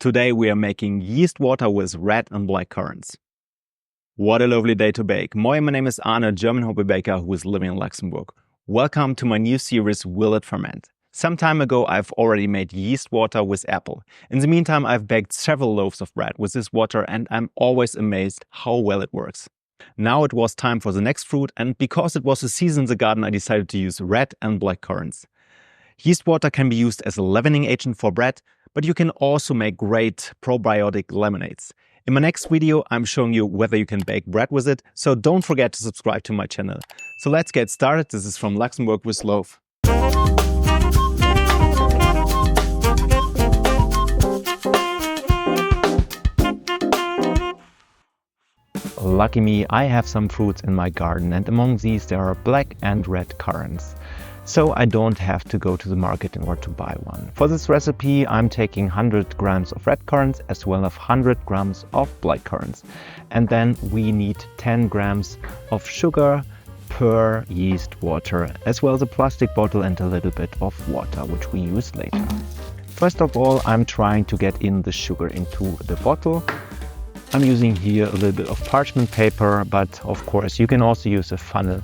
Today we are making yeast water with red and black currants. What a lovely day to bake. My name is Arne, a German hobby baker who is living in Luxembourg. Welcome to my new series, Will It Ferment? Some time ago I've already made yeast water with apple. In the meantime I've baked several loaves of bread with this water and I'm always amazed how well it works. Now it was time for the next fruit, and because it was a season in the garden I decided to use red and black currants. Yeast water can be used as a leavening agent for bread, but you can also make great probiotic lemonades. In my next video, I'm showing you whether you can bake bread with it, so don't forget to subscribe to my channel. So let's get started. This is from Luxembourg with Loaf. Lucky me, I have some fruits in my garden, and among these there are black and red currants. So I don't have to go to the market in order to buy one. For this recipe I'm taking 100 grams of red currants as well as 100 grams of black currants. And then we need 10 grams of sugar per yeast water, as well as a plastic bottle and a little bit of water, which we use later. First of all, I'm trying to get in the sugar into the bottle. I'm using here a little bit of parchment paper, but of course you can also use a funnel.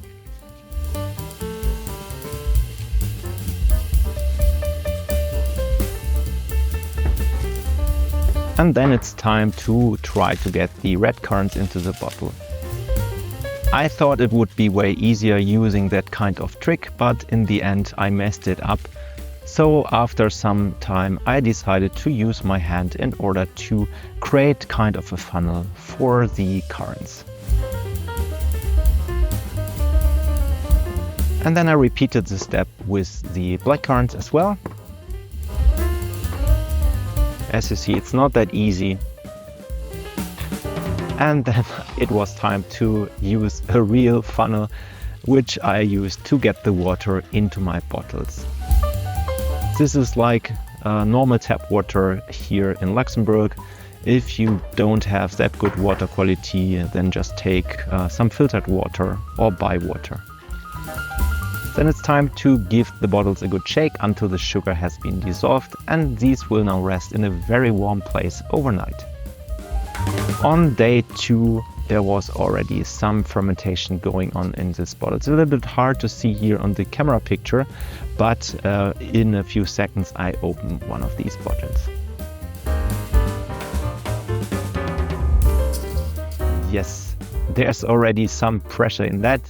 And then it's time to try to get the red currants into the bottle. I thought it would be way easier using that kind of trick, but in the end I messed it up. So after some time I decided to use my hand in order to create kind of a funnel for the currants. And then I repeated the step with the black currants as well. As you see, it's not that easy. And then it was time to use a real funnel, which I used to get the water into my bottles. This is like normal tap water here in Luxembourg. If you don't have that good water quality, then just take some filtered water or buy water. Then it's time to give the bottles a good shake until the sugar has been dissolved, and these will now rest in a very warm place overnight. On day 2 there was already some fermentation going on in this bottle. It's a little bit hard to see here on the camera picture, but in a few seconds I open one of these bottles. Yes, there's already some pressure in that.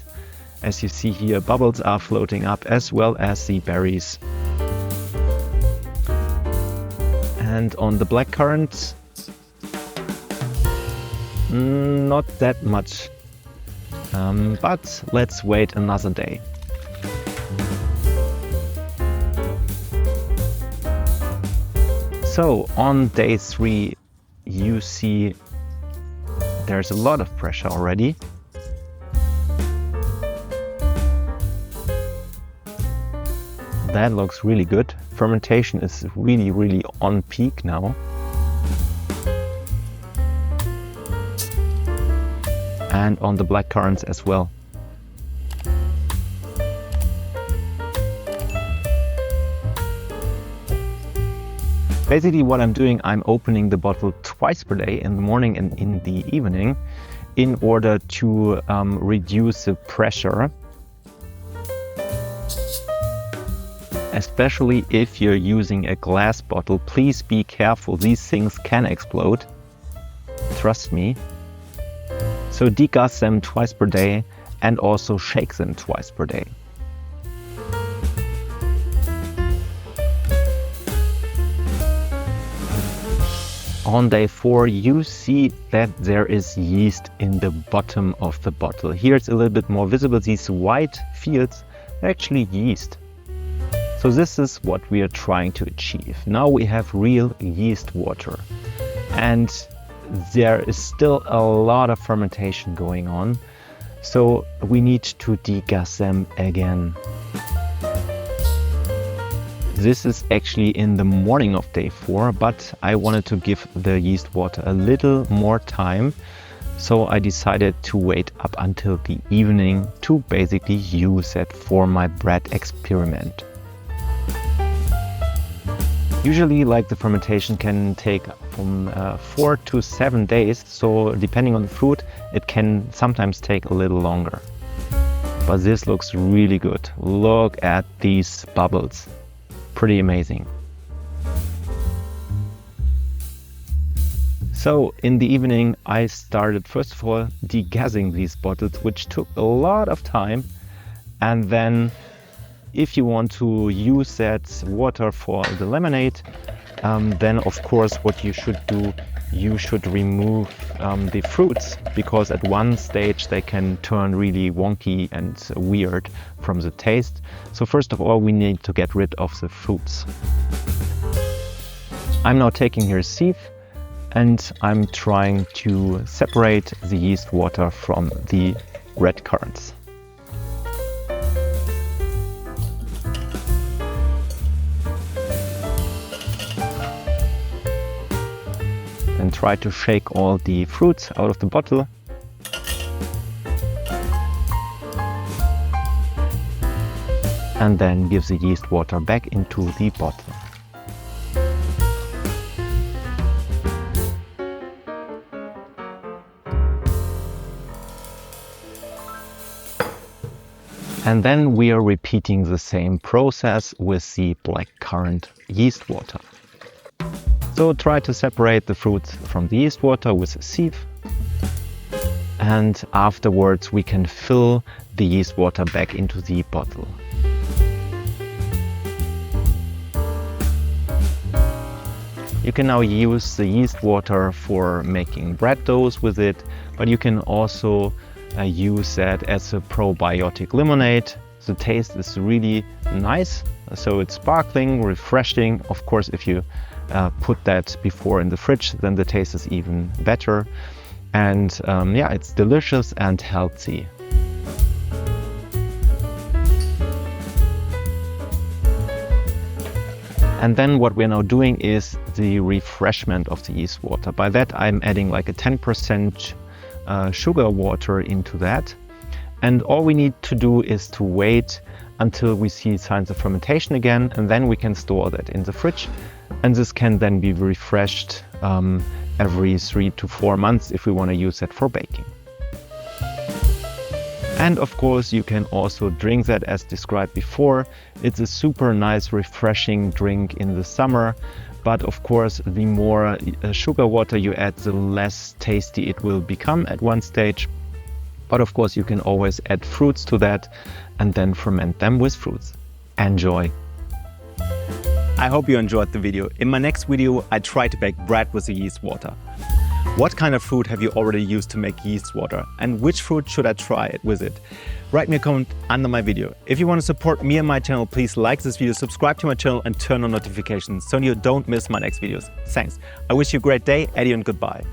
As you see here, bubbles are floating up as well as the berries. And on the black currants, not that much, but let's wait another day. So on day 3 you see there's a lot of pressure already. That looks really good. Fermentation is really on peak now. And on the black currants as well. Basically what I'm doing, I'm opening the bottle twice per day, in the morning and in the evening, in order to reduce the pressure. Especially if you're using a glass bottle, please be careful, these things can explode. Trust me. So degass them twice per day and also shake them twice per day. On day 4 you see that there is yeast in the bottom of the bottle. Here it's a little bit more visible. These white fields are actually yeast. So this is what we are trying to achieve. Now we have real yeast water, and there is still a lot of fermentation going on. So we need to degass them again. This is actually in the morning of day 4, but I wanted to give the yeast water a little more time. So I decided to wait up until the evening to basically use it for my bread experiment. Usually like the fermentation can take from 4 to 7 days, so depending on the fruit it can sometimes take a little longer. But this looks really good. Look at these bubbles. Pretty amazing. So in the evening I started first of all degassing these bottles, which took a lot of time. And then if you want to use that water for the lemonade, then of course what you should do, you should remove the fruits, because at one stage they can turn really wonky and weird from the taste. So first of all we need to get rid of the fruits. I'm now taking here sieve and I'm trying to separate the yeast water from the red currants. And try to shake all the fruits out of the bottle. And then give the yeast water back into the bottle. And then we are repeating the same process with the blackcurrant yeast water. So try to separate the fruits from the yeast water with a sieve. And afterwards we can fill the yeast water back into the bottle. You can now use the yeast water for making bread doughs with it, but you can also use that as a probiotic lemonade. The taste is really nice, so it's sparkling, refreshing. Of course, if you put that before in the fridge, then the taste is even better. And yeah, it's delicious and healthy. And then what we're now doing is the refreshment of the yeast water. By that I'm adding like a 10% sugar water into that. And all we need to do is to wait until we see signs of fermentation again, and then we can store that in the fridge. And this can then be refreshed every 3 to 4 months if we want to use that for baking. And of course you can also drink that as described before. It's a super nice refreshing drink in the summer. But of course, the more sugar water you add, the less tasty it will become at one stage. But of course, you can always add fruits to that and then ferment them with fruits. Enjoy! I hope you enjoyed the video. In my next video, I try to bake bread with the yeast water. What kind of fruit have you already used to make yeast water? And which fruit should I try it with it? Write me a comment under my video. If you want to support me and my channel, please like this video, subscribe to my channel and turn on notifications so you don't miss my next videos. Thanks. I wish you a great day, Eddie, and goodbye.